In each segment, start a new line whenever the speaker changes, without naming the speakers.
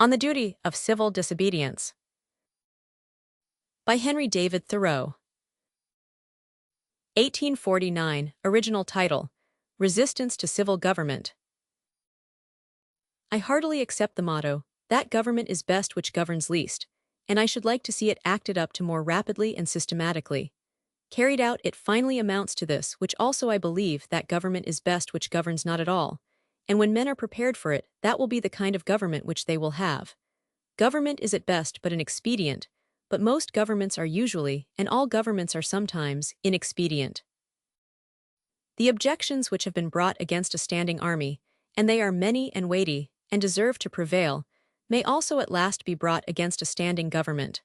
On the Duty of Civil Disobedience by Henry David Thoreau. 1849, original title, Resistance to Civil Government. I heartily accept the motto, that government is best which governs least, and I should like to see it acted up to more rapidly and systematically. Carried out, it finally amounts to this, which also I believe, that government is best which governs not at all, and when men are prepared for it, that will be the kind of government which they will have. Government is at best but an expedient, but most governments are usually, and all governments are sometimes, inexpedient. The objections which have been brought against a standing army, and they are many and weighty, and deserve to prevail, may also at last be brought against a standing government.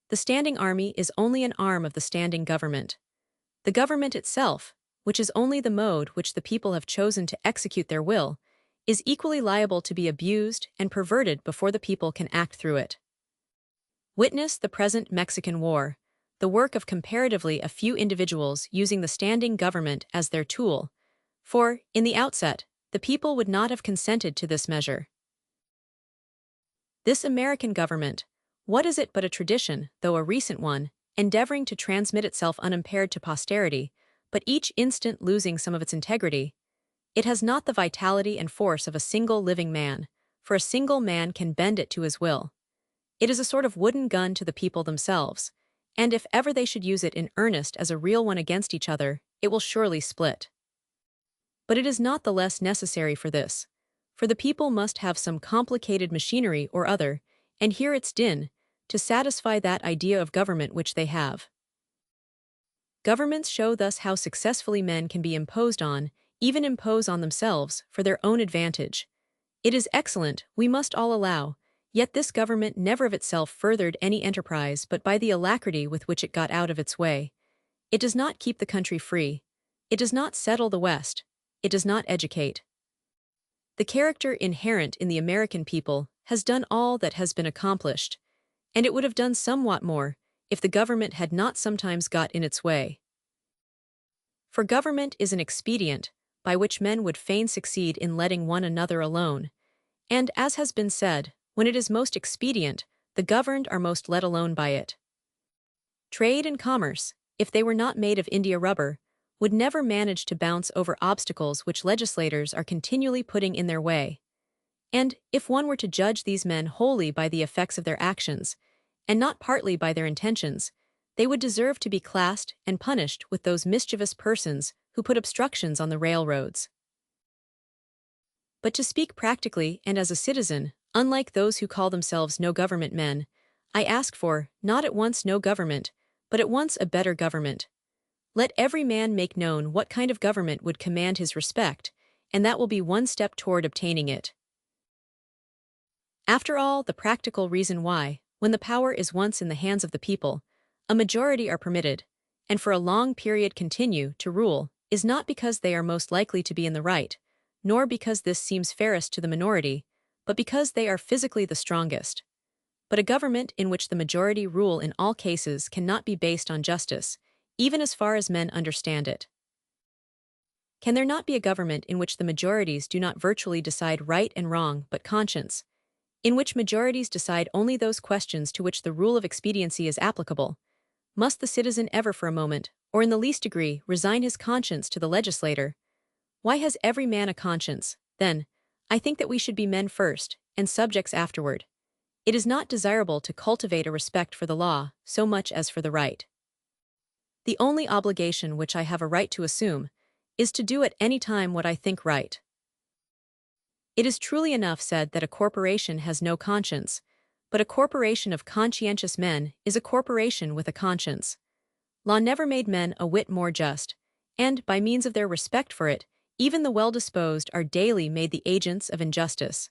The standing army is only an arm of the standing government. The government itself, which is only the mode which the people have chosen to execute their will, is equally liable to be abused and perverted before the people can act through it. Witness the present Mexican War, the work of comparatively a few individuals using the standing government as their tool, for, in the outset, the people would not have consented to this measure. This American government, what is it but a tradition, though a recent one, endeavoring to transmit itself unimpaired to posterity, but each instant losing some of its integrity? It has not the vitality and force of a single living man, for a single man can bend it to his will. It is a sort of wooden gun to the people themselves, and if ever they should use it in earnest as a real one against each other, it will surely split. But it is not the less necessary for this, for the people must have some complicated machinery or other, and hear its din, to satisfy that idea of government which they have. Governments show thus how successfully men can be imposed on, even impose on themselves, for their own advantage. It is excellent, we must all allow, yet this government never of itself furthered any enterprise but by the alacrity with which it got out of its way. It does not keep the country free. It does not settle the West. It does not educate. The character inherent in the American people has done all that has been accomplished, and it would have done somewhat more if the government had not sometimes got in its way. For government is an expedient by which men would fain succeed in letting one another alone, and, as has been said, when it is most expedient, the governed are most let alone by it. Trade and commerce, if they were not made of India rubber, would never manage to bounce over obstacles which legislators are continually putting in their way. And, if one were to judge these men wholly by the effects of their actions, and not partly by their intentions, they would deserve to be classed and punished with those mischievous persons who put obstructions on the railroads. But to speak practically and as a citizen, unlike those who call themselves no-government men, I ask for, not at once no government, but at once a better government. Let every man make known what kind of government would command his respect, and that will be one step toward obtaining it. After all, the practical reason why, when the power is once in the hands of the people, a majority are permitted, and for a long period continue, to rule, is not because they are most likely to be in the right, nor because this seems fairest to the minority, but because they are physically the strongest. But a government in which the majority rule in all cases cannot be based on justice, even as far as men understand it. Can there not be a government in which the majorities do not virtually decide right and wrong but conscience, in which majorities decide only those questions to which the rule of expediency is applicable? Must the citizen ever for a moment, or in the least degree, resign his conscience to the legislator? Why has every man a conscience, then? I think that we should be men first, and subjects afterward. It is not desirable to cultivate a respect for the law so much as for the right. The only obligation which I have a right to assume is to do at any time what I think right. It is truly enough said that a corporation has no conscience, but a corporation of conscientious men is a corporation with a conscience. Law never made men a whit more just, and, by means of their respect for it, even the well-disposed are daily made the agents of injustice.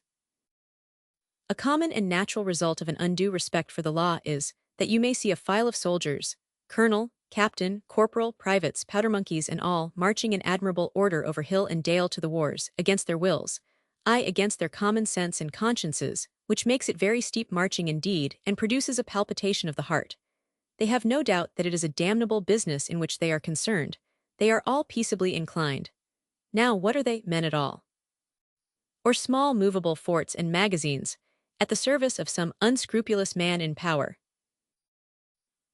A common and natural result of an undue respect for the law is that you may see a file of soldiers, colonel, captain, corporal, privates, powder monkeys and all, marching in admirable order over hill and dale to the wars, against their wills, aye, against their common sense and consciences, which makes it very steep marching indeed, and produces a palpitation of the heart. They have no doubt that it is a damnable business in which they are concerned. They are all peaceably inclined. Now what are they, men at all? Or small movable forts and magazines, at the service of some unscrupulous man in power.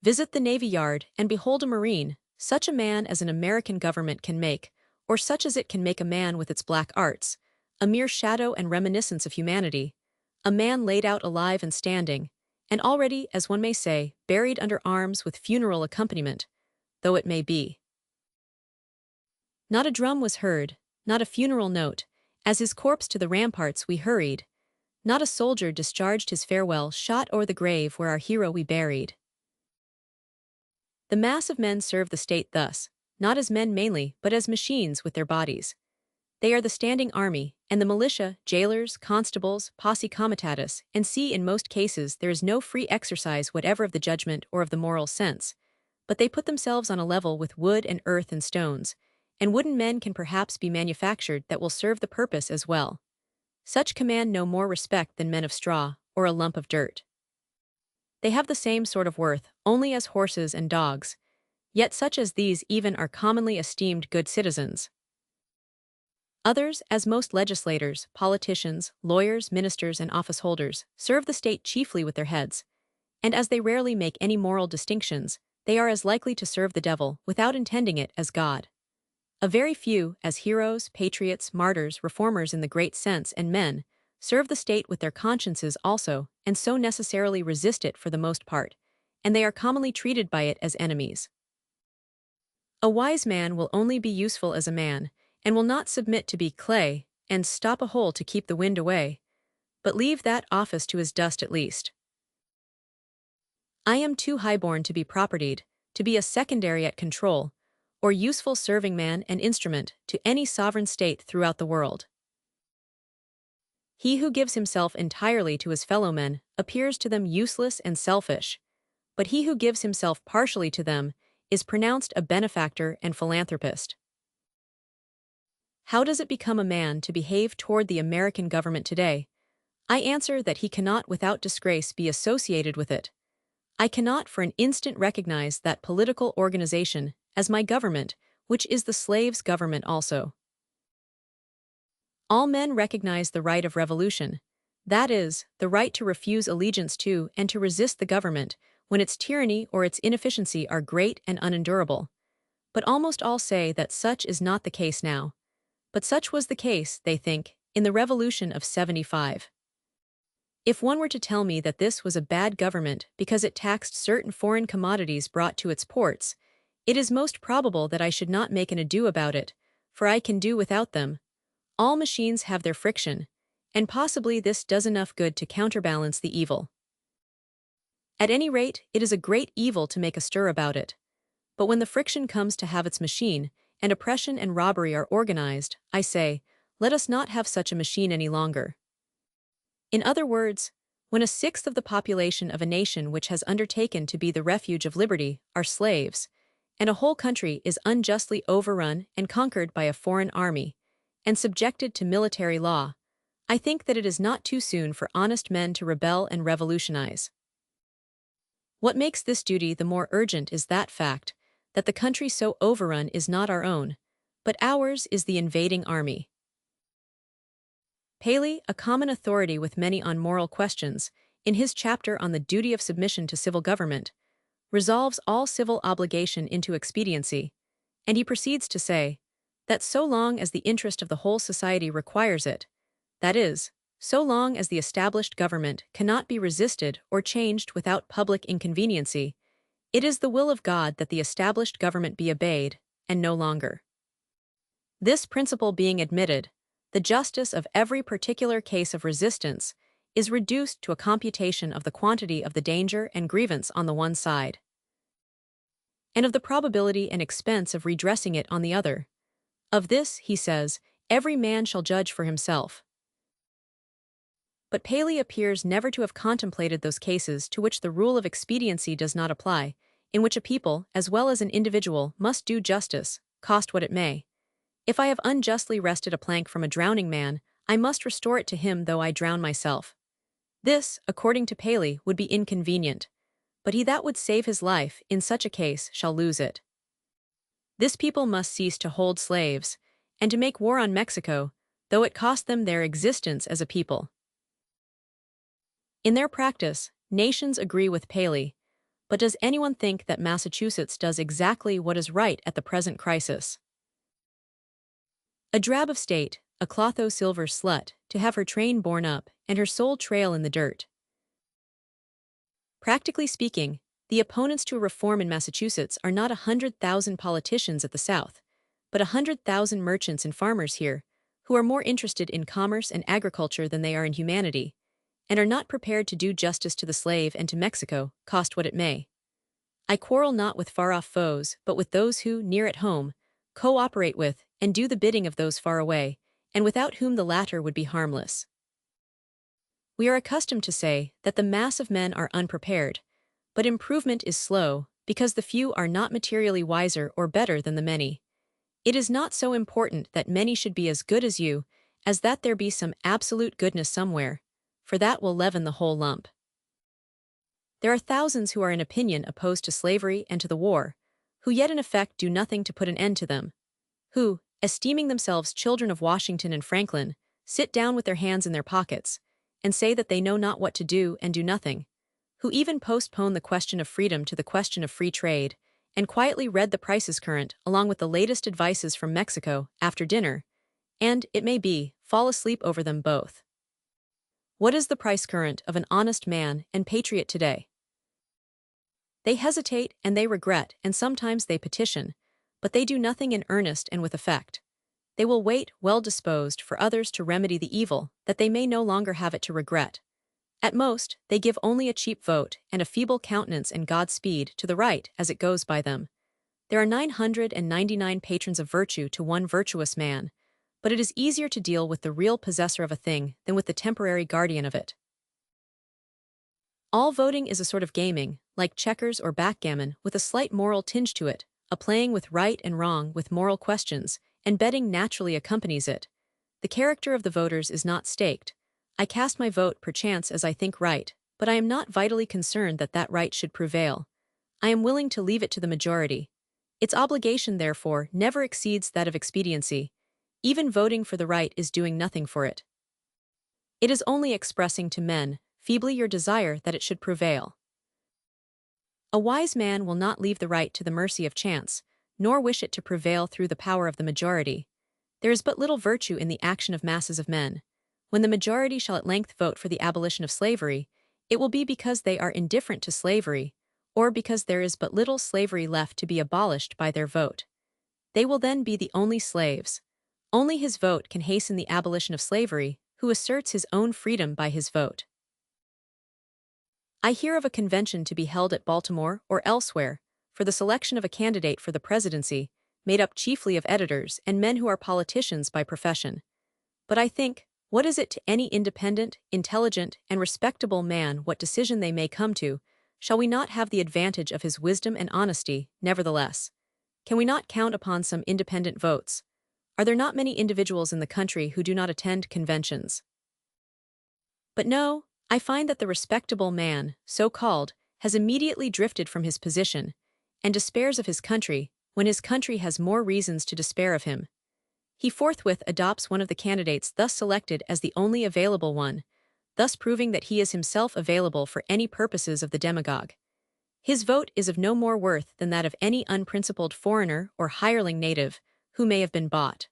Visit the Navy Yard and behold a Marine, such a man as an American government can make, or such as it can make a man with its black arts, a mere shadow and reminiscence of humanity, a man laid out alive and standing, and already, as one may say, buried under arms with funeral accompaniment, though it may be. Not a drum was heard, not a funeral note, as his corpse to the ramparts we hurried, not a soldier discharged his farewell shot o'er the grave where our hero we buried. The mass of men serve the state thus, not as men mainly, but as machines with their bodies. They are the standing army, and the militia, jailers, constables, posse comitatus, and see in most cases there is no free exercise whatever of the judgment or of the moral sense, but they put themselves on a level with wood and earth and stones, and wooden men can perhaps be manufactured that will serve the purpose as well. Such command no more respect than men of straw, or a lump of dirt. They have the same sort of worth, only as horses and dogs, yet such as these even are commonly esteemed good citizens. Others, as most legislators, politicians, lawyers, ministers, and office holders, serve the state chiefly with their heads, and as they rarely make any moral distinctions, they are as likely to serve the devil, without intending it, as God. A very few, as heroes, patriots, martyrs, reformers in the great sense, and men, serve the state with their consciences also, and so necessarily resist it for the most part, and they are commonly treated by it as enemies. A wise man will only be useful as a man, and will not submit to be clay, and stop a hole to keep the wind away, but leave that office to his dust at least. I am too highborn to be propertied, to be a secondary at control, or useful serving man and instrument to any sovereign state throughout the world. He who gives himself entirely to his fellow-men appears to them useless and selfish, but he who gives himself partially to them is pronounced a benefactor and philanthropist. How does it become a man to behave toward the American government today? I answer that he cannot without disgrace be associated with it. I cannot for an instant recognize that political organization as my government, which is the slave's government also. All men recognize the right of revolution, that is, the right to refuse allegiance to and to resist the government when its tyranny or its inefficiency are great and unendurable. But almost all say that such is not the case now. But such was the case, they think, in the Revolution of '75. If one were to tell me that this was a bad government because it taxed certain foreign commodities brought to its ports, it is most probable that I should not make an ado about it, for I can do without them. All machines have their friction, and possibly this does enough good to counterbalance the evil. At any rate, it is a great evil to make a stir about it. But when the friction comes to have its machine, and oppression and robbery are organized, I say, let us not have such a machine any longer. In other words, when a sixth of the population of a nation which has undertaken to be the refuge of liberty are slaves, and a whole country is unjustly overrun and conquered by a foreign army, and subjected to military law, I think that it is not too soon for honest men to rebel and revolutionize. What makes this duty the more urgent is that fact, that the country so overrun is not our own, but ours is the invading army. Paley, a common authority with many on moral questions, in his chapter on the duty of submission to civil government, resolves all civil obligation into expediency, and he proceeds to say, that so long as the interest of the whole society requires it, that is, so long as the established government cannot be resisted or changed without public inconveniency, it is the will of God that the established government be obeyed, and no longer. This principle being admitted, the justice of every particular case of resistance is reduced to a computation of the quantity of the danger and grievance on the one side, and of the probability and expense of redressing it on the other. Of this, he says, every man shall judge for himself. But Paley appears never to have contemplated those cases to which the rule of expediency does not apply, in which a people, as well as an individual, must do justice, cost what it may. If I have unjustly wrested a plank from a drowning man, I must restore it to him though I drown myself. This, according to Paley, would be inconvenient, but he that would save his life in such a case shall lose it. This people must cease to hold slaves, and to make war on Mexico, though it cost them their existence as a people. In their practice, nations agree with Paley, but does anyone think that Massachusetts does exactly what is right at the present crisis? A drab of state, a clotho-silver slut, to have her train borne up, and her soul trail in the dirt. Practically speaking, the opponents to a reform in Massachusetts are not 100,000 politicians at the South, but 100,000 merchants and farmers here, who are more interested in commerce and agriculture than they are in humanity, and are not prepared to do justice to the slave and to Mexico, cost what it may. I quarrel not with far-off foes, but with those who, near at home, co-operate with and do the bidding of those far away, and without whom the latter would be harmless. We are accustomed to say that the mass of men are unprepared, but improvement is slow because the few are not materially wiser or better than the many. It is not so important that many should be as good as you, as that there be some absolute goodness somewhere, for that will leaven the whole lump. There are thousands who are in opinion opposed to slavery and to the war, who yet in effect do nothing to put an end to them, who, esteeming themselves children of Washington and Franklin, sit down with their hands in their pockets, and say that they know not what to do and do nothing, who even postpone the question of freedom to the question of free trade, and quietly read the prices current along with the latest advices from Mexico after dinner, and, it may be, fall asleep over them both. What is the price current of an honest man and patriot today? They hesitate and they regret and sometimes they petition, but they do nothing in earnest and with effect. They will wait, well disposed, for others to remedy the evil, that they may no longer have it to regret. At most, they give only a cheap vote and a feeble countenance and Godspeed to the right as it goes by them. There are 999 patrons of virtue to one virtuous man, but it is easier to deal with the real possessor of a thing than with the temporary guardian of it. All voting is a sort of gaming, like checkers or backgammon, with a slight moral tinge to it, a playing with right and wrong with moral questions, and betting naturally accompanies it. The character of the voters is not staked. I cast my vote perchance as I think right, but I am not vitally concerned that that right should prevail. I am willing to leave it to the majority. Its obligation, therefore, never exceeds that of expediency. Even voting for the right is doing nothing for it. It is only expressing to men, feebly, your desire that it should prevail. A wise man will not leave the right to the mercy of chance, nor wish it to prevail through the power of the majority. There is but little virtue in the action of masses of men. When the majority shall at length vote for the abolition of slavery, it will be because they are indifferent to slavery, or because there is but little slavery left to be abolished by their vote. They will then be the only slaves. Only his vote can hasten the abolition of slavery, who asserts his own freedom by his vote. I hear of a convention to be held at Baltimore or elsewhere for the selection of a candidate for the presidency, made up chiefly of editors and men who are politicians by profession. But I think, what is it to any independent, intelligent, and respectable man what decision they may come to? Shall we not have the advantage of his wisdom and honesty, nevertheless? Can we not count upon some independent votes? Are there not many individuals in the country who do not attend conventions? But no, I find that the respectable man, so called, has immediately drifted from his position, and despairs of his country, when his country has more reasons to despair of him. He forthwith adopts one of the candidates thus selected as the only available one, thus proving that he is himself available for any purposes of the demagogue. His vote is of no more worth than that of any unprincipled foreigner or hireling native who may have been bought.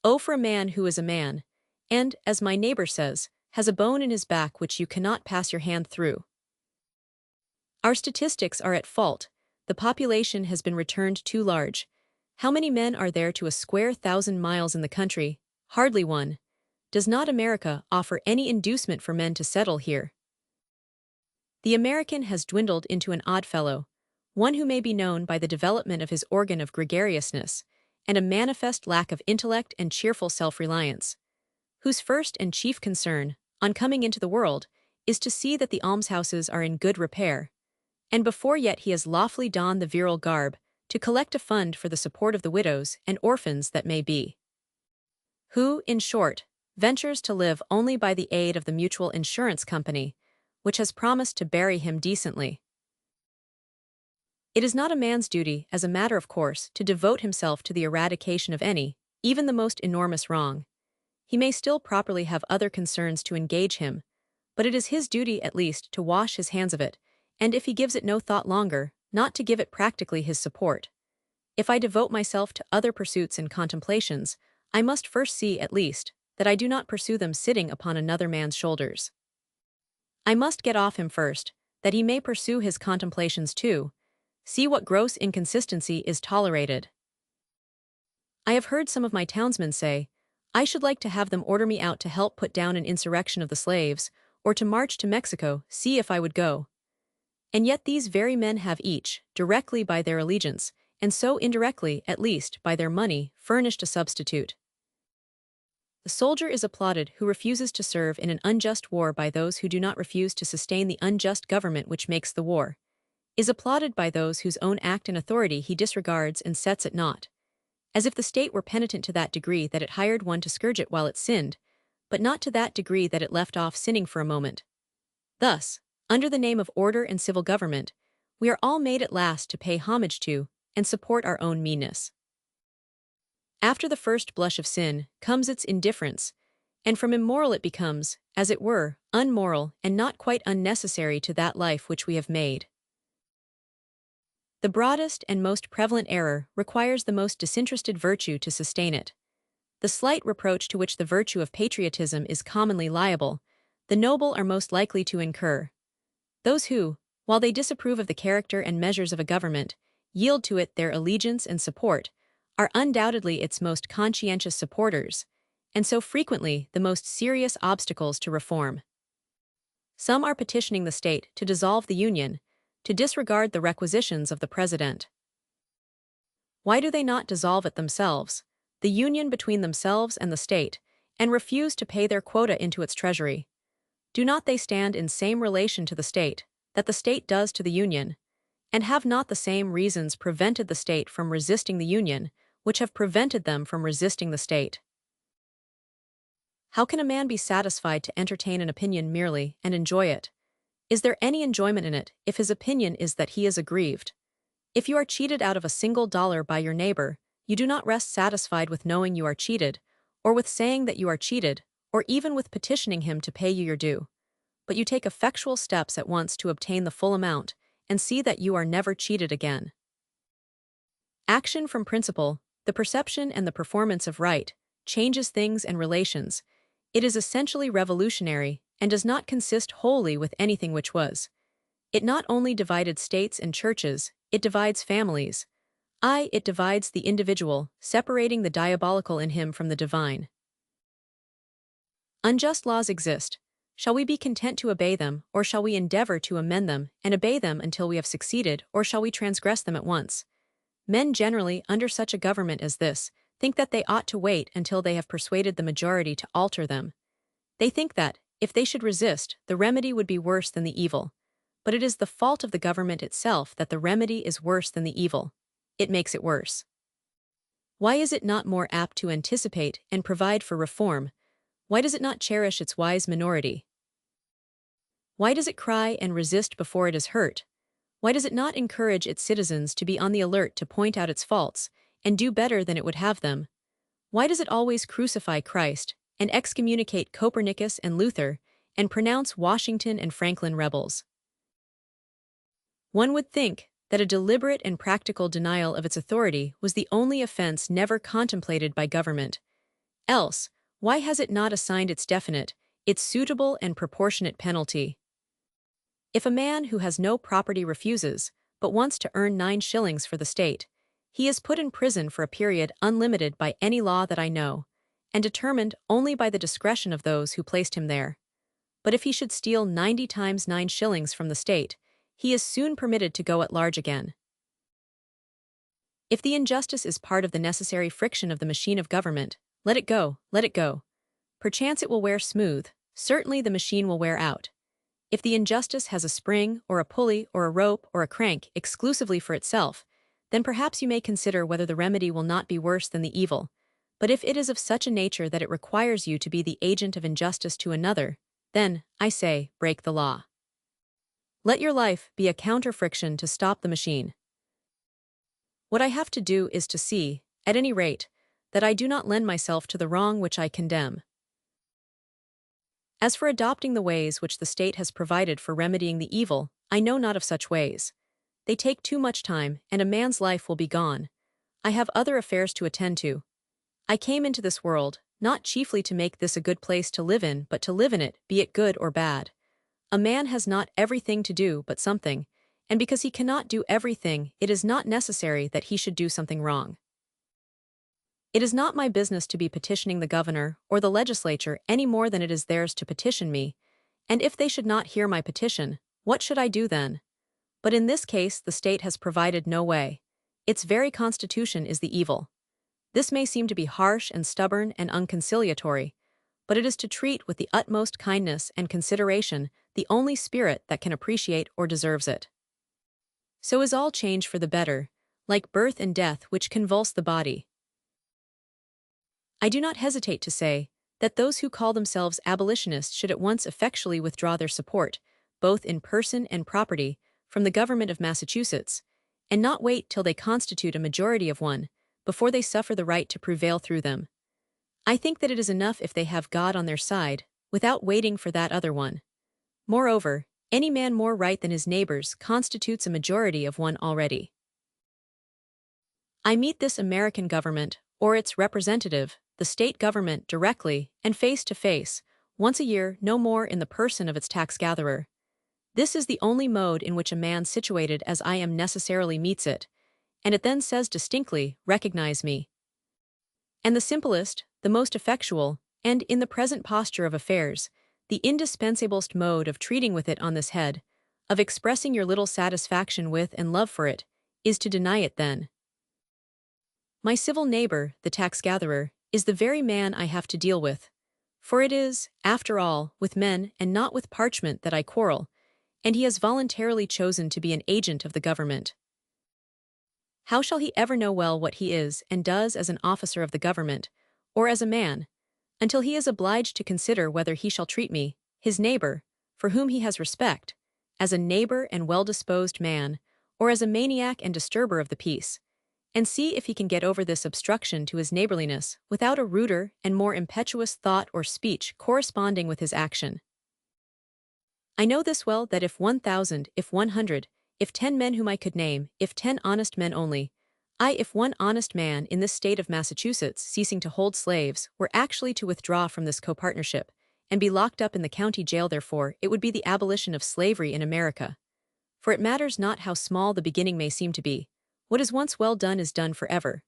Oh, for a man who is a man, and, as my neighbor says, has a bone in his back which you cannot pass your hand through. Our statistics are at fault. The population has been returned too large. How many men are there to a square 1,000 miles in the country? Hardly one. Does not America offer any inducement for men to settle here? The American has dwindled into an odd fellow, one who may be known by the development of his organ of gregariousness, and a manifest lack of intellect and cheerful self-reliance, whose first and chief concern, on coming into the world, is to see that the almshouses are in good repair, and before yet he has lawfully donned the virile garb, to collect a fund for the support of the widows and orphans that may be. Who, in short, ventures to live only by the aid of the mutual insurance company, which has promised to bury him decently. It is not a man's duty, as a matter of course, to devote himself to the eradication of any, even the most enormous wrong. He may still properly have other concerns to engage him, but it is his duty at least to wash his hands of it, and if he gives it no thought longer, not to give it practically his support. If I devote myself to other pursuits and contemplations, I must first see, at least, that I do not pursue them sitting upon another man's shoulders. I must get off him first, that he may pursue his contemplations too. See what gross inconsistency is tolerated. I have heard some of my townsmen say, I should like to have them order me out to help put down an insurrection of the slaves, or to march to Mexico, see if I would go. And yet these very men have each, directly by their allegiance, and so indirectly, at least, by their money, furnished a substitute. The soldier is applauded who refuses to serve in an unjust war by those who do not refuse to sustain the unjust government which makes the war, is applauded by those whose own act and authority he disregards and sets at naught, as if the state were penitent to that degree that it hired one to scourge it while it sinned, but not to that degree that it left off sinning for a moment. Thus, under the name of order and civil government, we are all made at last to pay homage to and support our own meanness. After the first blush of sin comes its indifference, and from immoral it becomes, as it were, unmoral and not quite unnecessary to that life which we have made. The broadest and most prevalent error requires the most disinterested virtue to sustain it. The slight reproach to which the virtue of patriotism is commonly liable, the noble are most likely to incur. Those who, while they disapprove of the character and measures of a government, yield to it their allegiance and support, are undoubtedly its most conscientious supporters, and so frequently the most serious obstacles to reform. Some are petitioning the state to dissolve the Union, to disregard the requisitions of the President. Why do they not dissolve it themselves, the Union between themselves and the state, and refuse to pay their quota into its treasury? Do not they stand in same relation to the state, that the state does to the Union, and have not the same reasons prevented the state from resisting the Union, which have prevented them from resisting the state? How can a man be satisfied to entertain an opinion merely and enjoy it? Is there any enjoyment in it if his opinion is that he is aggrieved? If you are cheated out of a single dollar by your neighbor, you do not rest satisfied with knowing you are cheated, or with saying that you are cheated, or even with petitioning him to pay you your due, but you take effectual steps at once to obtain the full amount, and see that you are never cheated again. Action from principle, the perception and the performance of right, changes things and relations. It is essentially revolutionary, and does not consist wholly with anything which was. It not only divided states and churches, it divides families. It divides the individual, separating the diabolical in him from the divine. Unjust laws exist. Shall we be content to obey them, or shall we endeavor to amend them and obey them until we have succeeded, or shall we transgress them at once? Men generally, under such a government as this, think that they ought to wait until they have persuaded the majority to alter them. They think that, if they should resist, the remedy would be worse than the evil. But it is the fault of the government itself that the remedy is worse than the evil. It makes it worse. Why is it not more apt to anticipate and provide for reform? Why does it not cherish its wise minority? Why does it cry and resist before it is hurt? Why does it not encourage its citizens to be on the alert to point out its faults, and do better than it would have them? Why does it always crucify Christ, and excommunicate Copernicus and Luther, and pronounce Washington and Franklin rebels? One would think that a deliberate and practical denial of its authority was the only offense never contemplated by government. Else, why has it not assigned its definite, its suitable and proportionate penalty? If a man who has no property refuses, but wants to earn 9 shillings for the state, he is put in prison for a period unlimited by any law that I know, and determined only by the discretion of those who placed him there. But if he should steal 90 times 9 shillings from the state, he is soon permitted to go at large again. If the injustice is part of the necessary friction of the machine of government, let it go, let it go. Perchance it will wear smooth, certainly the machine will wear out. If the injustice has a spring, or a pulley, or a rope, or a crank exclusively for itself, then perhaps you may consider whether the remedy will not be worse than the evil. But if it is of such a nature that it requires you to be the agent of injustice to another, then, I say, break the law. Let your life be a counter-friction to stop the machine. What I have to do is to see, at any rate, that I do not lend myself to the wrong which I condemn. As for adopting the ways which the state has provided for remedying the evil, I know not of such ways. They take too much time, and a man's life will be gone. I have other affairs to attend to. I came into this world, not chiefly to make this a good place to live in, but to live in it, be it good or bad. A man has not everything to do but something, and because he cannot do everything, it is not necessary that he should do something wrong. It is not my business to be petitioning the governor or the legislature any more than it is theirs to petition me, and if they should not hear my petition, what should I do then? But in this case the state has provided no way. Its very constitution is the evil. This may seem to be harsh and stubborn and unconciliatory, but it is to treat with the utmost kindness and consideration the only spirit that can appreciate or deserves it. So is all change for the better, like birth and death which convulse the body. I do not hesitate to say that those who call themselves abolitionists should at once effectually withdraw their support, both in person and property, from the government of Massachusetts, and not wait till they constitute a majority of one, before they suffer the right to prevail through them. I think that it is enough if they have God on their side, without waiting for that other one. Moreover, any man more right than his neighbors constitutes a majority of one already. I meet this American government, or its representative, the state government, directly and face to face, once a year, no more, in the person of its tax-gatherer. This is the only mode in which a man situated as I am necessarily meets it, and it then says distinctly, "Recognize me." And the simplest, the most effectual, and, in the present posture of affairs, the indispensablest mode of treating with it on this head, of expressing your little satisfaction with and love for it, is to deny it then. My civil neighbor, the tax-gatherer, is the very man I have to deal with, for it is, after all, with men and not with parchment that I quarrel, and he has voluntarily chosen to be an agent of the government. How shall he ever know well what he is and does as an officer of the government, or as a man, until he is obliged to consider whether he shall treat me, his neighbor, for whom he has respect, as a neighbor and well-disposed man, or as a maniac and disturber of the peace, and see if he can get over this obstruction to his neighborliness without a ruder and more impetuous thought or speech corresponding with his action. I know this well, that if 1,000, if 100, if 10 men whom I could name, if 10 honest men only, if one honest man in this state of Massachusetts ceasing to hold slaves were actually to withdraw from this copartnership, and be locked up in the county jail therefore, it would be the abolition of slavery in America. For it matters not how small the beginning may seem to be, what is once well done is done forever.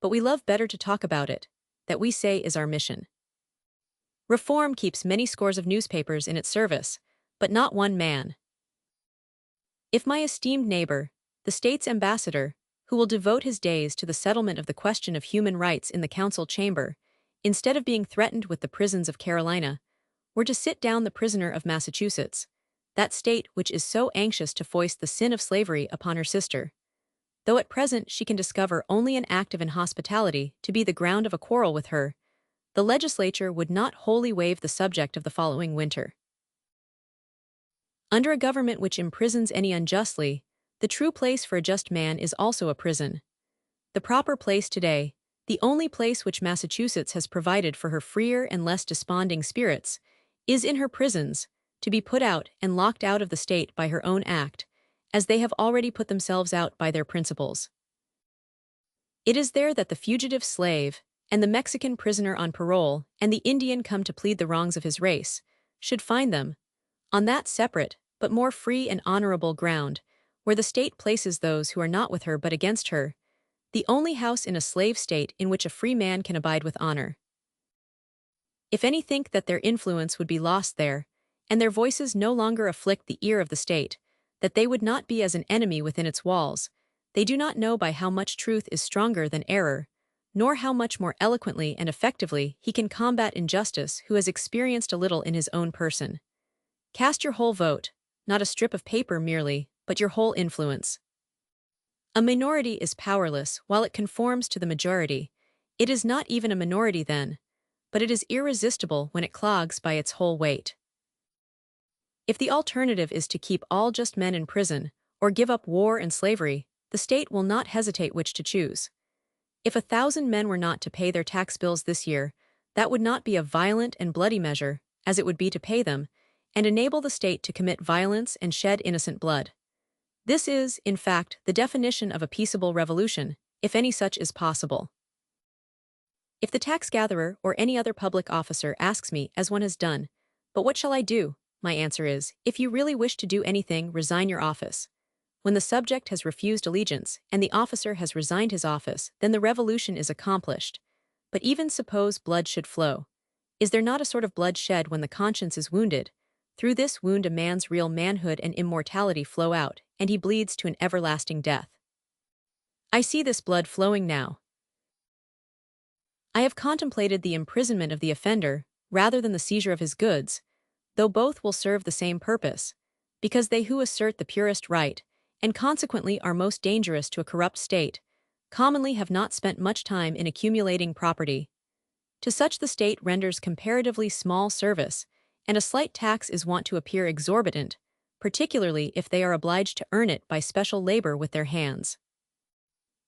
But we love better to talk about it, that we say is our mission. Reform keeps many scores of newspapers in its service, but not one man. If my esteemed neighbor, the state's ambassador, who will devote his days to the settlement of the question of human rights in the council chamber, instead of being threatened with the prisons of Carolina, were to sit down the prisoner of Massachusetts, that state which is so anxious to foist the sin of slavery upon her sister, though at present she can discover only an act of inhospitality to be the ground of a quarrel with her, the legislature would not wholly waive the subject of the following winter. Under a government which imprisons any unjustly, the true place for a just man is also a prison. The proper place today, the only place which Massachusetts has provided for her freer and less desponding spirits, is in her prisons, to be put out and locked out of the state by her own act, as they have already put themselves out by their principles. It is there that the fugitive slave, and the Mexican prisoner on parole, and the Indian come to plead the wrongs of his race, should find them, on that separate, but more free and honorable ground, where the state places those who are not with her but against her, the only house in a slave state in which a free man can abide with honor. If any think that their influence would be lost there, and their voices no longer afflict the ear of the state, that they would not be as an enemy within its walls, they do not know by how much truth is stronger than error, nor how much more eloquently and effectively he can combat injustice who has experienced a little in his own person. Cast your whole vote, not a strip of paper merely, but your whole influence. A minority is powerless while it conforms to the majority. It is not even a minority then, but it is irresistible when it clogs by its whole weight. If the alternative is to keep all just men in prison, or give up war and slavery, the state will not hesitate which to choose. If 1,000 men were not to pay their tax bills this year, that would not be a violent and bloody measure, as it would be to pay them, and enable the state to commit violence and shed innocent blood. This is, in fact, the definition of a peaceable revolution, if any such is possible. If the tax gatherer or any other public officer asks me, as one has done, "But what shall I do?" my answer is, if you really wish to do anything, resign your office. When the subject has refused allegiance, and the officer has resigned his office, then the revolution is accomplished. But even suppose blood should flow. Is there not a sort of blood shed when the conscience is wounded? Through this wound a man's real manhood and immortality flow out, and he bleeds to an everlasting death. I see this blood flowing now. I have contemplated the imprisonment of the offender, rather than the seizure of his goods, though both will serve the same purpose, because they who assert the purest right, and consequently are most dangerous to a corrupt state, commonly have not spent much time in accumulating property. To such the state renders comparatively small service, and a slight tax is wont to appear exorbitant, particularly if they are obliged to earn it by special labor with their hands.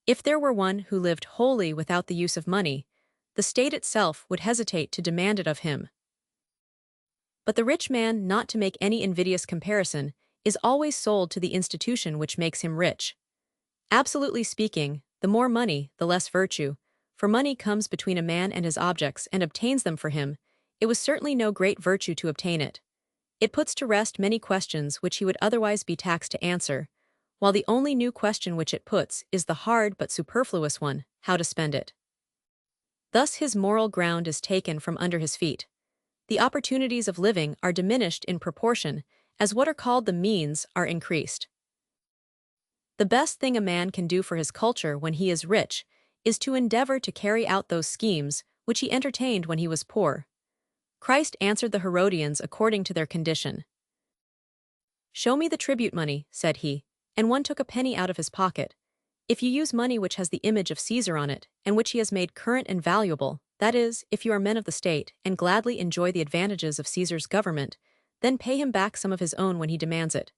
If there were one who lived wholly without the use of money, the state itself would hesitate to demand it of him. But the rich man, not to make any invidious comparison, is always sold to the institution which makes him rich. Absolutely speaking, the more money, the less virtue, for money comes between a man and his objects and obtains them for him. It was certainly no great virtue to obtain it. It puts to rest many questions which he would otherwise be taxed to answer, while the only new question which it puts is the hard but superfluous one, how to spend it. Thus his moral ground is taken from under his feet. The opportunities of living are diminished in proportion as what are called the means are increased. The best thing a man can do for his culture when he is rich is to endeavor to carry out those schemes which he entertained when he was poor. Christ answered the Herodians according to their condition. "Show me the tribute money," said he, and one took a penny out of his pocket. "If you use money which has the image of Caesar on it, and which he has made current and valuable, that is, if you are men of the state, and gladly enjoy the advantages of Caesar's government, then pay him back some of his own when he demands it.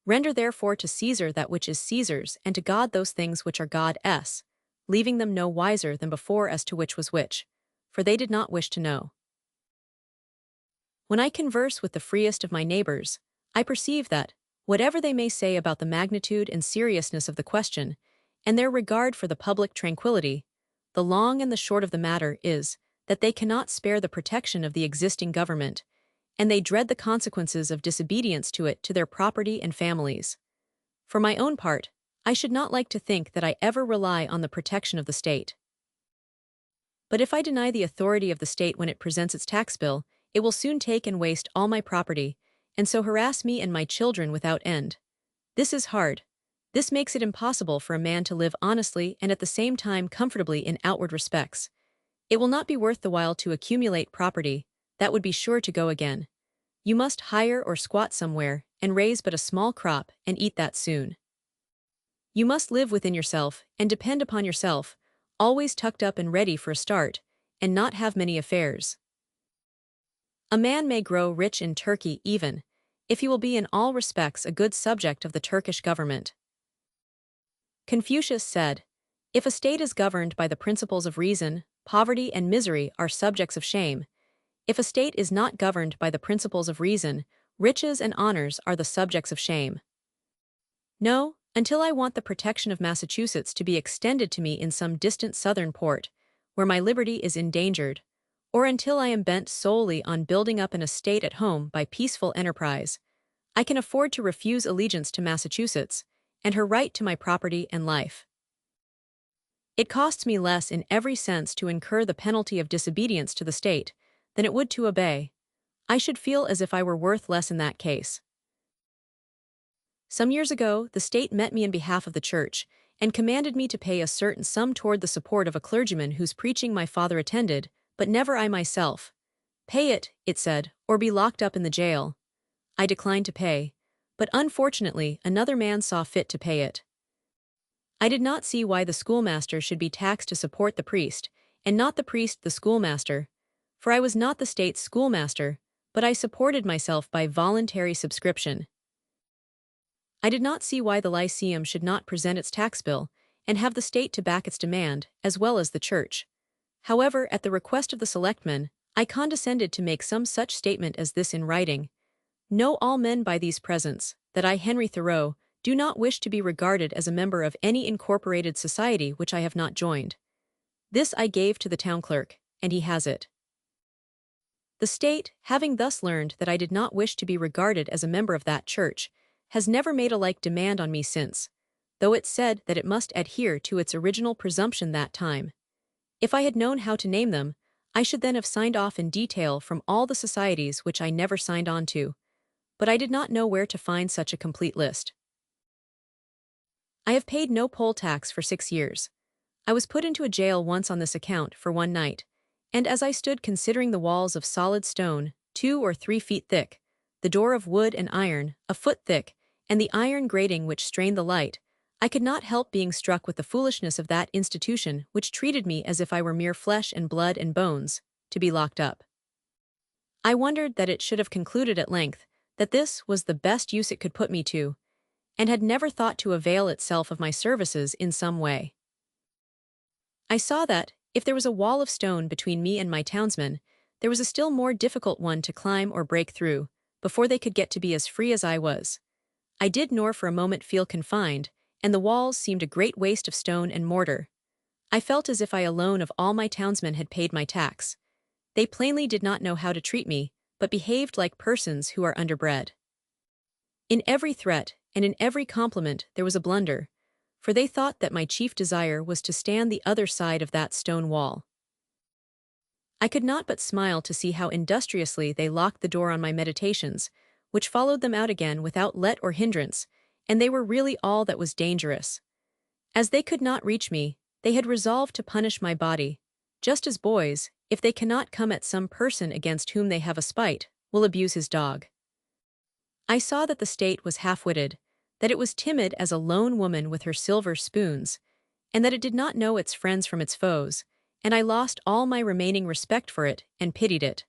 Render therefore to Caesar that which is Caesar's, and to God those things which are God's, leaving them no wiser than before as to which was which, for they did not wish to know." When I converse with the freest of my neighbors, I perceive that, whatever they may say about the magnitude and seriousness of the question, and their regard for the public tranquility, the long and the short of the matter is that they cannot spare the protection of the existing government, and they dread the consequences of disobedience to it to their property and families. For my own part, I should not like to think that I ever rely on the protection of the state. But if I deny the authority of the state when it presents its tax bill, it will soon take and waste all my property, and so harass me and my children without end. This is hard. This makes it impossible for a man to live honestly and at the same time comfortably in outward respects. It will not be worth the while to accumulate property, that would be sure to go again. You must hire or squat somewhere, and raise but a small crop, and eat that soon. You must live within yourself, and depend upon yourself, always tucked up and ready for a start, and not have many affairs. A man may grow rich in Turkey even, if he will be in all respects a good subject of the Turkish government. Confucius said, "If a state is governed by the principles of reason, poverty and misery are subjects of shame. If a state is not governed by the principles of reason, riches and honors are the subjects of shame." No, until I want the protection of Massachusetts to be extended to me in some distant southern port, where my liberty is endangered, or until I am bent solely on building up an estate at home by peaceful enterprise, I can afford to refuse allegiance to Massachusetts and her right to my property and life. It costs me less in every sense to incur the penalty of disobedience to the state than it would to obey. I should feel as if I were worth less in that case. Some years ago, the state met me in behalf of the church and commanded me to pay a certain sum toward the support of a clergyman whose preaching my father attended, but never I myself. "Pay it," it said, "or be locked up in the jail." I declined to pay, but unfortunately another man saw fit to pay it. I did not see why the schoolmaster should be taxed to support the priest, and not the priest the schoolmaster, for I was not the state's schoolmaster, but I supported myself by voluntary subscription. I did not see why the Lyceum should not present its tax bill, and have the state to back its demand, as well as the church. However, at the request of the selectmen, I condescended to make some such statement as this in writing. Know all men by these presents, that I, Henry Thoreau, do not wish to be regarded as a member of any incorporated society which I have not joined. This I gave to the town clerk, and he has it. The state, having thus learned that I did not wish to be regarded as a member of that church, has never made a like demand on me since, though it said that it must adhere to its original presumption that time. If I had known how to name them, I should then have signed off in detail from all the societies which I never signed on to, but I did not know where to find such a complete list. I have paid no poll tax for 6 years. I was put into a jail once on this account for one night, and as I stood considering the walls of solid stone, 2 or 3 feet thick, the door of wood and iron, a foot thick, and the iron grating which strained the light, I could not help being struck with the foolishness of that institution which treated me as if I were mere flesh and blood and bones, to be locked up. I wondered that it should have concluded at length that this was the best use it could put me to, and had never thought to avail itself of my services in some way. I saw that, if there was a wall of stone between me and my townsmen, there was a still more difficult one to climb or break through, before they could get to be as free as I was. I did nor for a moment feel confined, and the walls seemed a great waste of stone and mortar. I felt as if I alone of all my townsmen had paid my tax. They plainly did not know how to treat me, but behaved like persons who are underbred. In every threat, and in every compliment there was a blunder, for they thought that my chief desire was to stand the other side of that stone wall. I could not but smile to see how industriously they locked the door on my meditations, which followed them out again without let or hindrance, and they were really all that was dangerous. As they could not reach me, they had resolved to punish my body, just as boys, if they cannot come at some person against whom they have a spite, will abuse his dog. I saw that the state was half-witted, that it was timid as a lone woman with her silver spoons, and that it did not know its friends from its foes, and I lost all my remaining respect for it and pitied it.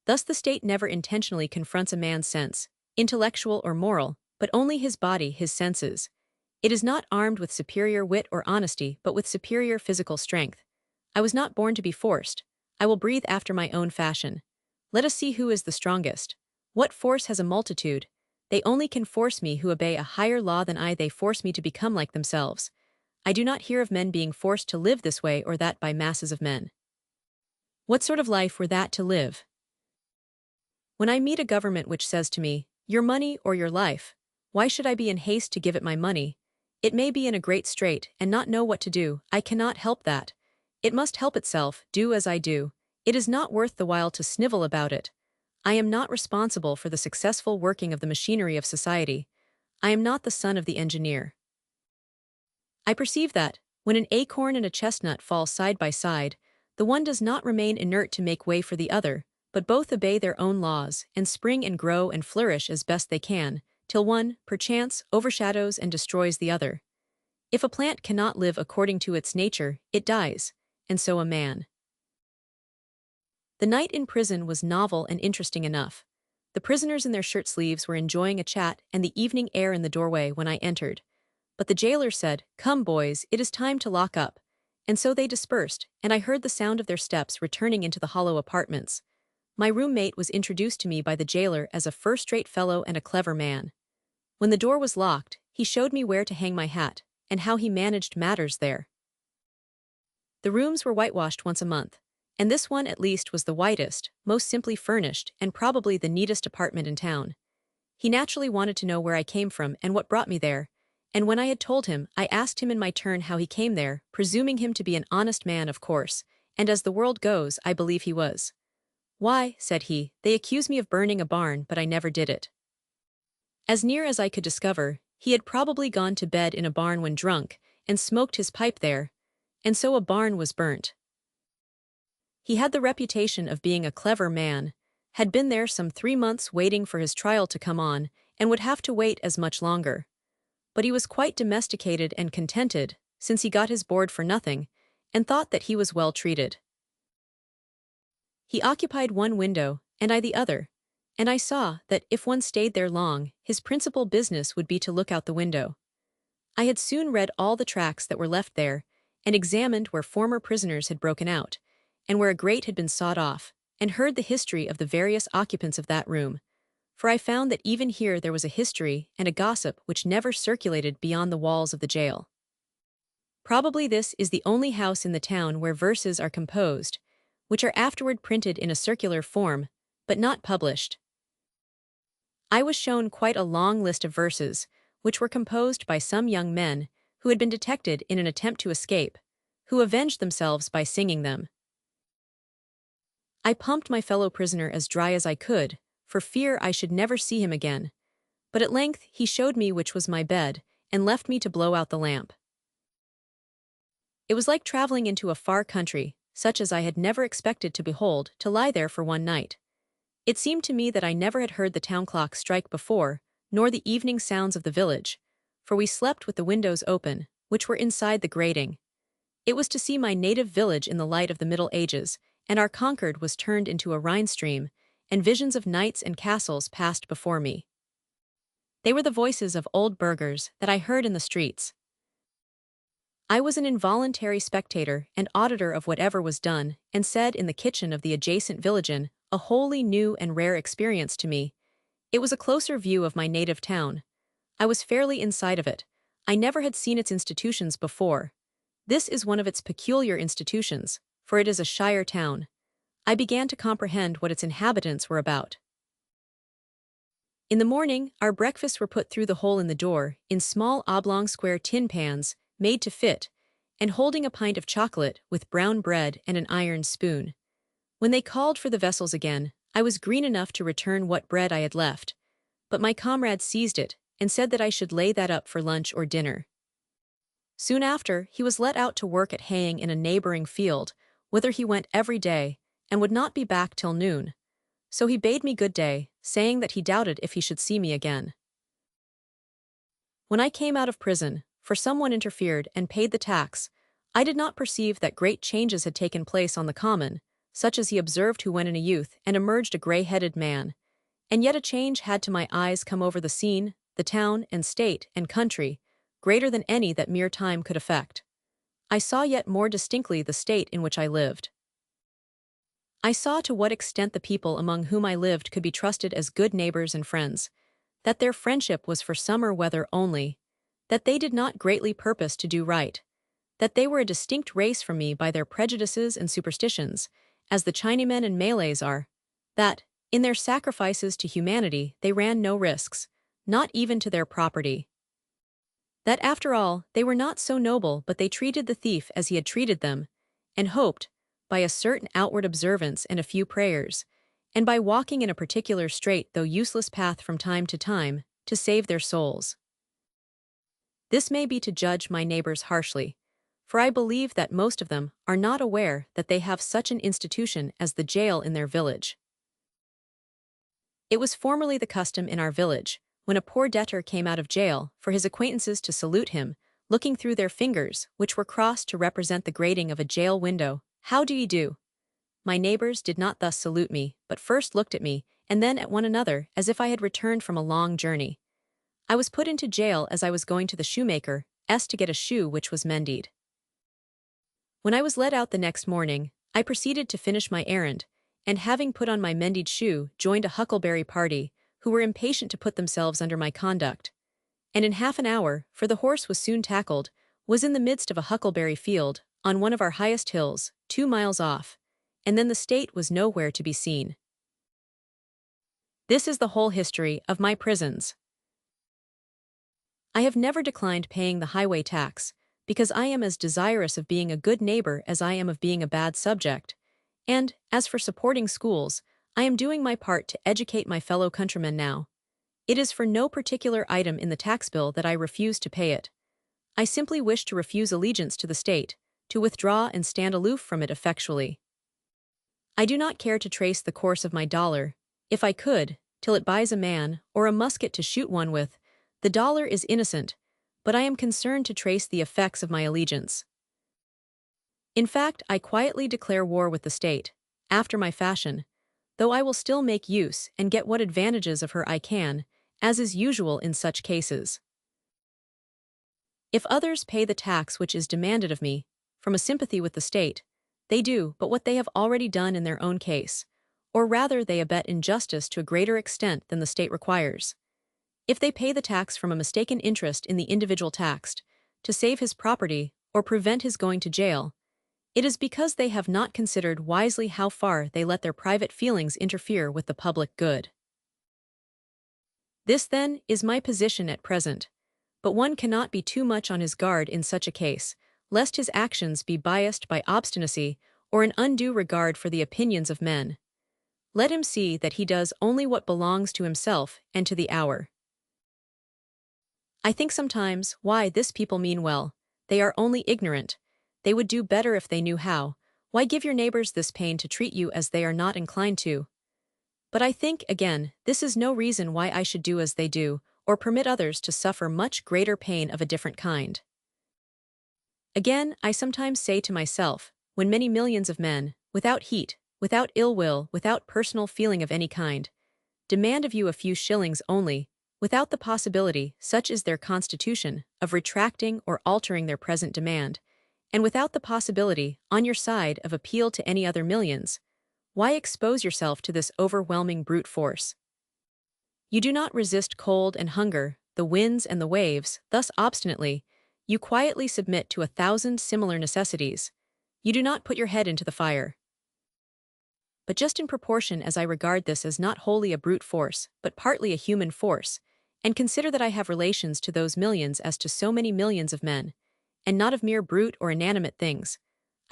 Thus the state never intentionally confronts a man's sense, intellectual or moral, but only his body, his senses. It is not armed with superior wit or honesty, but with superior physical strength. I was not born to be forced. I will breathe after my own fashion. Let us see who is the strongest. What force has a multitude? They only can force me who obey a higher law than I. They force me to become like themselves. I do not hear of men being forced to live this way or that by masses of men. What sort of life were that to live? When I meet a government which says to me, "Your money or your life," why should I be in haste to give it my money? It may be in a great strait and not know what to do. I cannot help that. It must help itself, do as I do. It is not worth the while to snivel about it. I am not responsible for the successful working of the machinery of society. I am not the son of the engineer. I perceive that, when an acorn and a chestnut fall side by side, the one does not remain inert to make way for the other, but both obey their own laws, and spring and grow and flourish as best they can, till one, perchance, overshadows and destroys the other. If a plant cannot live according to its nature, it dies, and so a man. The night in prison was novel and interesting enough. The prisoners in their shirt sleeves were enjoying a chat and the evening air in the doorway when I entered. But the jailer said, "Come, boys, it is time to lock up." And so they dispersed, and I heard the sound of their steps returning into the hollow apartments. My roommate was introduced to me by the jailer as a first-rate fellow and a clever man. When the door was locked, he showed me where to hang my hat, and how he managed matters there. The rooms were whitewashed once a month, and this one at least was the whitest, most simply furnished, and probably the neatest apartment in town. He naturally wanted to know where I came from and what brought me there, and when I had told him, I asked him in my turn how he came there, presuming him to be an honest man, of course, and as the world goes, I believe he was. "Why," said he, "they accuse me of burning a barn, but I never did it." As near as I could discover, he had probably gone to bed in a barn when drunk, and smoked his pipe there, and so a barn was burnt. He had the reputation of being a clever man, had been there some 3 months waiting for his trial to come on, and would have to wait as much longer. But he was quite domesticated and contented, since he got his board for nothing, and thought that he was well treated. He occupied one window, and I the other, and I saw that if one stayed there long, his principal business would be to look out the window. I had soon read all the tracts that were left there, and examined where former prisoners had broken out, and where a grate had been sawed off, and heard the history of the various occupants of that room, for I found that even here there was a history and a gossip which never circulated beyond the walls of the jail. Probably this is the only house in the town where verses are composed, which are afterward printed in a circular form, but not published. I was shown quite a long list of verses, which were composed by some young men who had been detected in an attempt to escape, who avenged themselves by singing them. I pumped my fellow prisoner as dry as I could, for fear I should never see him again, but at length he showed me which was my bed, and left me to blow out the lamp. It was like traveling into a far country, such as I had never expected to behold, to lie there for one night. It seemed to me that I never had heard the town clock strike before, nor the evening sounds of the village, for we slept with the windows open, which were inside the grating. It was to see my native village in the light of the Middle Ages, and our Concord was turned into a Rhine stream, and visions of knights and castles passed before me. They were the voices of old burghers that I heard in the streets. I was an involuntary spectator and auditor of whatever was done and said in the kitchen of the adjacent village inn, a wholly new and rare experience to me. It was a closer view of my native town. I was fairly inside of it. I never had seen its institutions before. This is one of its peculiar institutions, for it is a shire town. I began to comprehend what its inhabitants were about. In the morning, our breakfasts were put through the hole in the door, in small oblong square tin pans, made to fit, and holding a pint of chocolate with brown bread and an iron spoon. When they called for the vessels again, I was green enough to return what bread I had left, but my comrade seized it and said that I should lay that up for lunch or dinner. Soon after, he was let out to work at haying in a neighboring field, whither he went every day, and would not be back till noon. So he bade me good day, saying that he doubted if he should see me again. When I came out of prison, for someone interfered and paid the tax, I did not perceive that great changes had taken place on the common, such as he observed who went in a youth and emerged a grey-headed man. And yet a change had to my eyes come over the scene, the town and state and country, greater than any that mere time could effect. I saw yet more distinctly the state in which I lived. I saw to what extent the people among whom I lived could be trusted as good neighbors and friends, that their friendship was for summer weather only, that they did not greatly purpose to do right, that they were a distinct race from me by their prejudices and superstitions, as the Chinamen and Malays are, that, in their sacrifices to humanity, they ran no risks, not even to their property. That after all, they were not so noble but they treated the thief as he had treated them, and hoped, by a certain outward observance and a few prayers, and by walking in a particular straight though useless path from time, to save their souls. This may be to judge my neighbors harshly, for I believe that most of them are not aware that they have such an institution as the jail in their village. It was formerly the custom in our village, when a poor debtor came out of jail, for his acquaintances to salute him, looking through their fingers, which were crossed to represent the grating of a jail window. "How do ye do?" My neighbors did not thus salute me, but first looked at me, and then at one another, as if I had returned from a long journey. I was put into jail as I was going to the shoemaker's to get a shoe which was mended. When I was let out the next morning, I proceeded to finish my errand, and having put on my mended shoe, joined a huckleberry party, who were impatient to put themselves under my conduct. And in half an hour, for the horse was soon tackled, was in the midst of a huckleberry field, on one of our highest hills, 2 miles off, and then the state was nowhere to be seen. This is the whole history of my prisons. I have never declined paying the highway tax, because I am as desirous of being a good neighbor as I am of being a bad subject, and, as for supporting schools, I am doing my part to educate my fellow countrymen now. It is for no particular item in the tax bill that I refuse to pay it. I simply wish to refuse allegiance to the state, to withdraw and stand aloof from it effectually. I do not care to trace the course of my dollar, if I could, till it buys a man, or a musket to shoot one with. The dollar is innocent, but I am concerned to trace the effects of my allegiance. In fact, I quietly declare war with the state, after my fashion, though I will still make use and get what advantages of her I can, as is usual in such cases. If others pay the tax which is demanded of me, from a sympathy with the state, They do but what they have already done in their own case, or rather they abet injustice to a greater extent than the state requires. If they pay the tax from a mistaken interest in the individual taxed, to save his property or prevent his going to jail, it is because they have not considered wisely how far they let their private feelings interfere with the public good. This, then, is my position at present, but one cannot be too much on his guard in such a case, lest his actions be biased by obstinacy or an undue regard for the opinions of men. Let him see that he does only what belongs to himself and to the hour. I think sometimes, why, this people mean well. They are only ignorant. They would do better if they knew how. Why give your neighbors this pain to treat you as they are not inclined to? But I think, again, this is no reason why I should do as they do, or permit others to suffer much greater pain of a different kind. Again, I sometimes say to myself, when many millions of men, without heat, without ill will, without personal feeling of any kind, demand of you a few shillings only, without the possibility, such is their constitution, of retracting or altering their present demand, and without the possibility, on your side, of appeal to any other millions, why expose yourself to this overwhelming brute force? You do not resist cold and hunger, the winds and the waves, thus obstinately. You quietly submit to 1,000 similar necessities. You do not put your head into the fire. But just in proportion as I regard this as not wholly a brute force, but partly a human force, and consider that I have relations to those millions as to so many millions of men, and not of mere brute or inanimate things,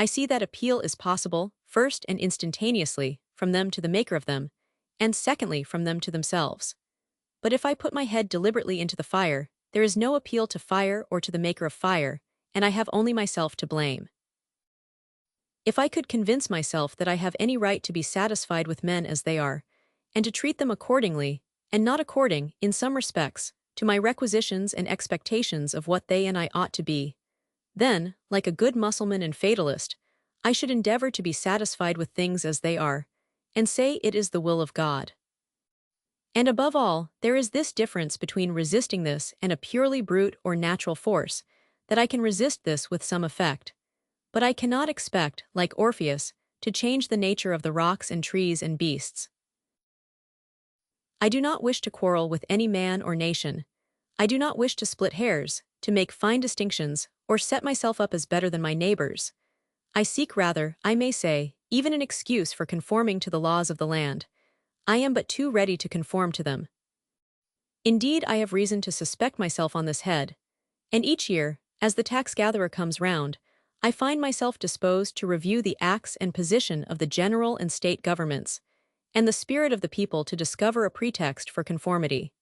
I see that appeal is possible, first and instantaneously, from them to the maker of them, and secondly from them to themselves. But if I put my head deliberately into the fire, there is no appeal to fire or to the maker of fire, and I have only myself to blame. If I could convince myself that I have any right to be satisfied with men as they are, and to treat them accordingly, and not according, in some respects, to my requisitions and expectations of what they and I ought to be, then, like a good Mussulman and fatalist, I should endeavor to be satisfied with things as they are, and say it is the will of God. And above all, there is this difference between resisting this and a purely brute or natural force, that I can resist this with some effect. But I cannot expect, like Orpheus, to change the nature of the rocks and trees and beasts. I do not wish to quarrel with any man or nation. I do not wish to split hairs, to make fine distinctions, or set myself up as better than my neighbors. I seek rather, I may say, even an excuse for conforming to the laws of the land. I am but too ready to conform to them. Indeed, I have reason to suspect myself on this head, and each year, as the tax-gatherer comes round, I find myself disposed to review the acts and position of the general and state governments, and the spirit of the people to discover a pretext for conformity.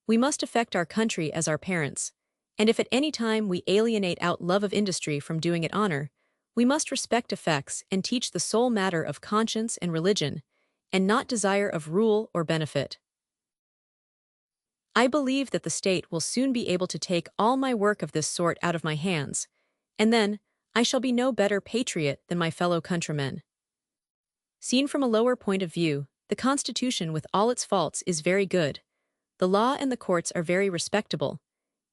We must affect our country as our parents, and if at any time we alienate out love of industry from doing it honor, we must respect effects and teach the sole matter of conscience and religion, and not desire of rule or benefit. I believe that the state will soon be able to take all my work of this sort out of my hands, and then I shall be no better patriot than my fellow countrymen. Seen from a lower point of view, the Constitution with all its faults is very good. The law and the courts are very respectable.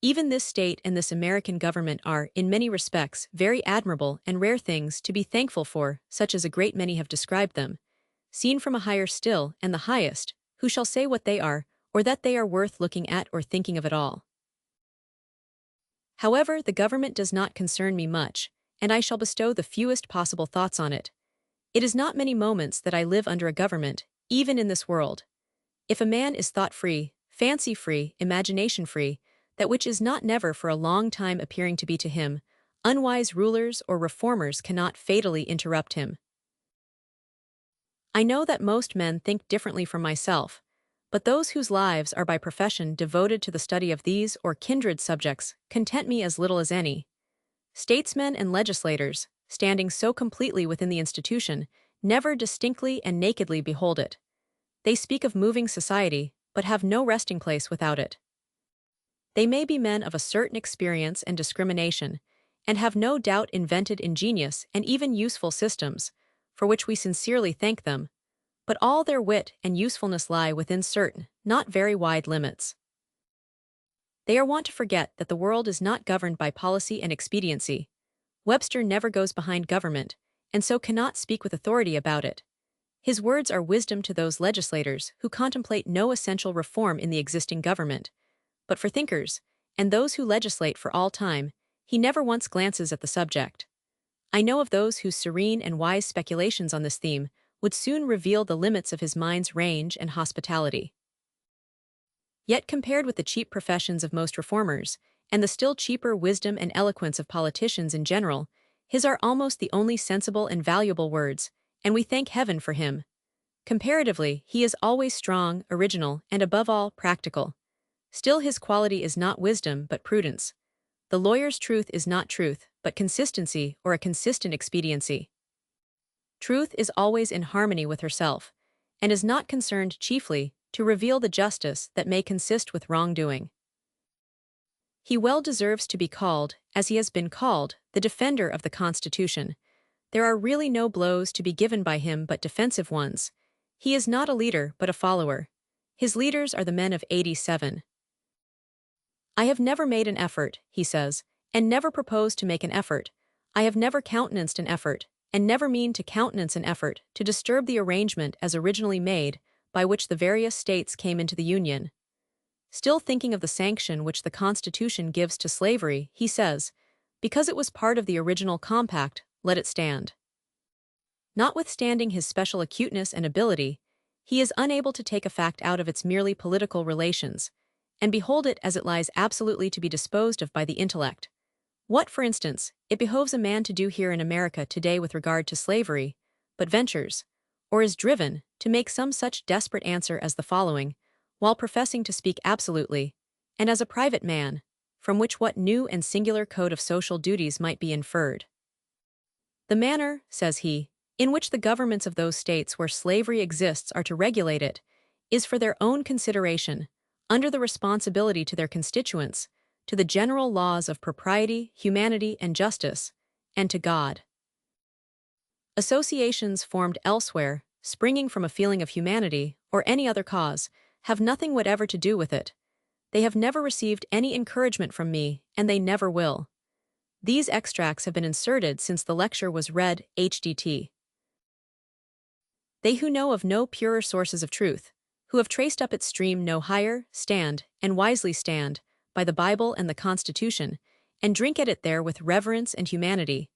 Even this state and this American government are, in many respects, very admirable and rare things to be thankful for, such as a great many have described them. Seen from a higher still, and the highest, who shall say what they are, or that they are worth looking at or thinking of at all? However, the government does not concern me much, and I shall bestow the fewest possible thoughts on it. It is not many moments that I live under a government, even in this world. If a man is thought-free, fancy-free, imagination-free, that which is not never for a long time appearing to be to him, unwise rulers or reformers cannot fatally interrupt him. I know that most men think differently from myself, but those whose lives are by profession devoted to the study of these or kindred subjects content me as little as any. Statesmen and legislators, standing so completely within the institution, never distinctly and nakedly behold it. They speak of moving society, but have no resting place without it. They may be men of a certain experience and discrimination, and have no doubt invented ingenious and even useful systems, for which we sincerely thank them, but all their wit and usefulness lie within certain, not very wide limits. They are wont to forget that the world is not governed by policy and expediency. Webster never goes behind government, and so cannot speak with authority about it. His words are wisdom to those legislators who contemplate no essential reform in the existing government. But for thinkers, and those who legislate for all time, he never once glances at the subject. I know of those whose serene and wise speculations on this theme would soon reveal the limits of his mind's range and hospitality. Yet compared with the cheap professions of most reformers, and the still cheaper wisdom and eloquence of politicians in general, his are almost the only sensible and valuable words, and we thank heaven for him. Comparatively, he is always strong, original, and above all, practical. Still his quality is not wisdom but prudence. The lawyer's truth is not truth, but consistency or a consistent expediency. Truth is always in harmony with herself, and is not concerned chiefly to reveal the justice that may consist with wrongdoing. He well deserves to be called, as he has been called, the defender of the Constitution. There are really no blows to be given by him but defensive ones. He is not a leader but a follower. His leaders are the men of 87. I have never made an effort, he says, and never proposed to make an effort. I have never countenanced an effort, and never mean to countenance an effort to disturb the arrangement as originally made, by which the various states came into the Union. Still thinking of the sanction which the Constitution gives to slavery, he says, because it was part of the original compact, let it stand. Notwithstanding his special acuteness and ability, he is unable to take a fact out of its merely political relations, and behold it as it lies absolutely to be disposed of by the intellect. What, for instance, it behoves a man to do here in America today with regard to slavery, but ventures, or is driven, to make some such desperate answer as the following, while professing to speak absolutely, and as a private man, from which what new and singular code of social duties might be inferred. The manner, says he, in which the governments of those states where slavery exists are to regulate it, is for their own consideration, under the responsibility to their constituents, to the general laws of propriety, humanity, and justice, and to God. Associations formed elsewhere, springing from a feeling of humanity, or any other cause, have nothing whatever to do with it. They have never received any encouragement from me, and they never will. These extracts have been inserted since the lecture was read, HDT. They who know of no purer sources of truth, who have traced up its stream no higher, stand, and wisely stand, by the Bible and the Constitution, and drink at it there with reverence and humanity.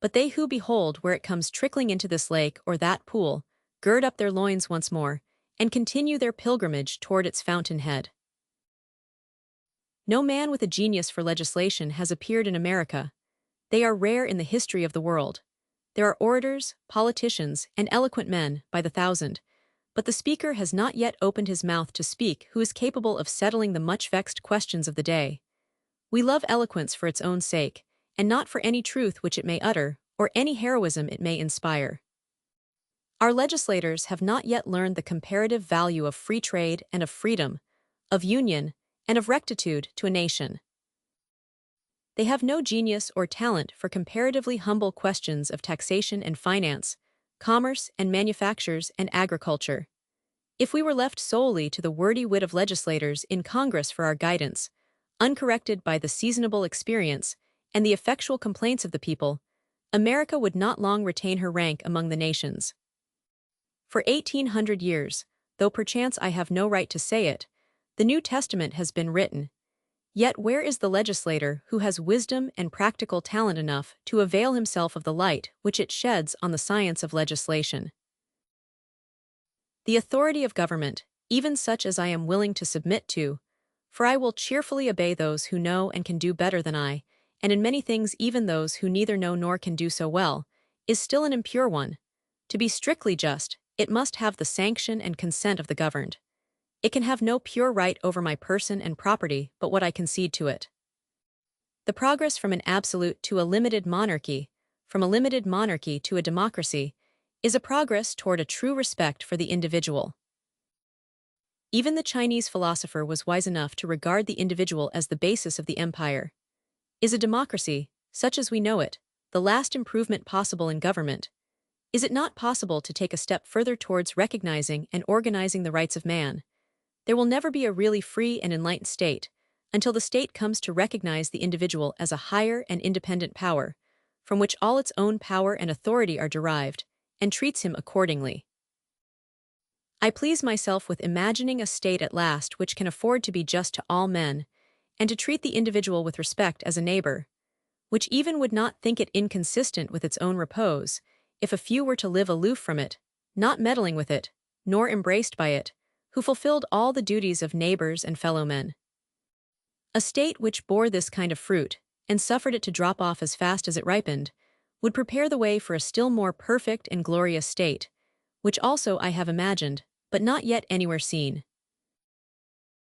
But they who behold where it comes trickling into this lake or that pool, gird up their loins once more, and continue their pilgrimage toward its fountainhead. No man with a genius for legislation has appeared in America. They are rare in the history of the world. There are orators, politicians, and eloquent men by the thousand, but the speaker has not yet opened his mouth to speak who is capable of settling the much-vexed questions of the day. We love eloquence for its own sake, and not for any truth which it may utter, or any heroism it may inspire. Our legislators have not yet learned the comparative value of free trade and of freedom, of union, and of rectitude to a nation. They have no genius or talent for comparatively humble questions of taxation and finance, commerce and manufactures and agriculture. If we were left solely to the wordy wit of legislators in Congress for our guidance, uncorrected by the seasonable experience and the effectual complaints of the people, America would not long retain her rank among the nations. For 1800 years, though perchance I have no right to say it, the New Testament has been written. Yet where is the legislator who has wisdom and practical talent enough to avail himself of the light which it sheds on the science of legislation? The authority of government, even such as I am willing to submit to, for I will cheerfully obey those who know and can do better than I, and in many things even those who neither know nor can do so well, is still an impure one. To be strictly just, it must have the sanction and consent of the governed. It can have no pure right over my person and property but what I concede to it. The progress from an absolute to a limited monarchy, from a limited monarchy to a democracy, is a progress toward a true respect for the individual. Even the Chinese philosopher was wise enough to regard the individual as the basis of the empire. Is a democracy, such as we know it, the last improvement possible in government? Is it not possible to take a step further towards recognizing and organizing the rights of man? There will never be a really free and enlightened state until the state comes to recognize the individual as a higher and independent power, from which all its own power and authority are derived, and treats him accordingly. I please myself with imagining a state at last which can afford to be just to all men, and to treat the individual with respect as a neighbor, which even would not think it inconsistent with its own repose, if a few were to live aloof from it, not meddling with it, nor embraced by it, who fulfilled all the duties of neighbors and fellow men. A state which bore this kind of fruit, and suffered it to drop off as fast as it ripened, would prepare the way for a still more perfect and glorious state, which also I have imagined, but not yet anywhere seen.